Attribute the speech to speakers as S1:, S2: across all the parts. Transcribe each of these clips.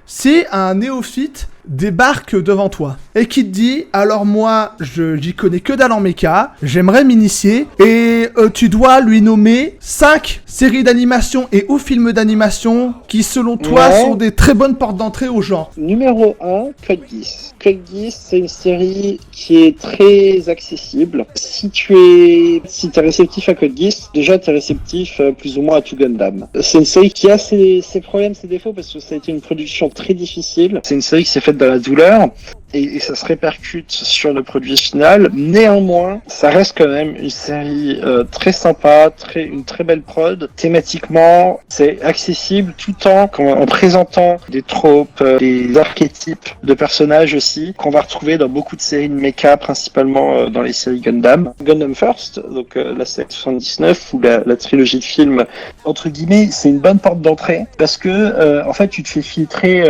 S1: si un néophyte débarque devant toi et qui te dit alors moi j'y connais que dalle en méca, j'aimerais m'initier et tu dois lui nommer 5 séries d'animation et ou films d'animation qui selon toi sont des très bonnes portes d'entrée au genre.
S2: Numéro 1, Code Geass. Code Geass, c'est une série qui est très accessible. Si t'es réceptif à Code Geass, déjà t'es réceptif plus ou moins à tout Gundam. C'est une série qui a ses problèmes, ses défauts parce que ça a été une production très difficile. C'est une série qui s'est faite dans la douleur. Et ça se répercute sur le produit final. Néanmoins, ça reste quand même une série très sympa, une très belle prod. Thématiquement, c'est accessible tout en présentant des tropes, des archétypes de personnages aussi, qu'on va retrouver dans beaucoup de séries de mecha, principalement dans les séries Gundam. Gundam First, donc la série 79, ou la trilogie de films, entre guillemets, c'est une bonne porte d'entrée, parce que en fait, tu te fais filtrer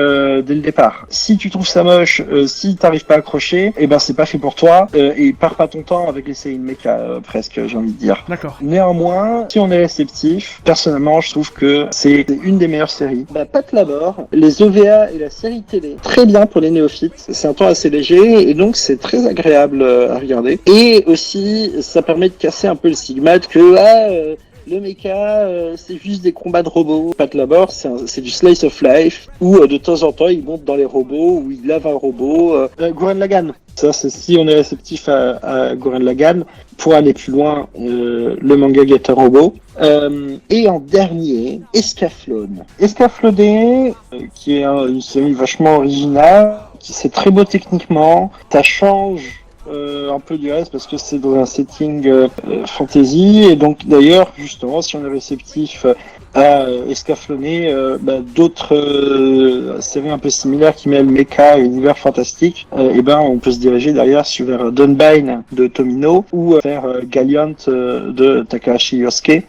S2: dès le départ. Si tu trouves ça moche, si t'arrives pas à accrocher, et ben c'est pas fait pour toi, et pars pas ton temps avec les séries de mecha, presque, j'ai envie de dire.
S1: D'accord.
S2: Néanmoins, si on est réceptif, personnellement, je trouve que c'est une des meilleures séries. Pat Labor, les OVA et la série télé, très bien pour les néophytes. C'est un temps assez léger, et donc c'est très agréable à regarder. Et aussi, ça permet de casser un peu le stigmate que le mecha, c'est juste des combats de robots. Pat Labor, c'est du slice of life, où de temps en temps, il monte dans les robots, où il lave un robot. Gurren Lagann. Ça, c'est si on est réceptif à Gurren Lagann. Pour aller plus loin, le manga Getter Robot. Et en dernier, Escaflowne. Escaflowne, qui est une série vachement originale, qui c'est très beau techniquement. Ça change un peu du reste parce que c'est dans un setting fantasy, et donc d'ailleurs justement si on est réceptif à Escaflowne, d'autres séries un peu similaires qui mêlent mecha et univers fantastique, et ben on peut se diriger derrière vers Dunbine de Tomino ou vers Galliant de Takahashi Yosuke.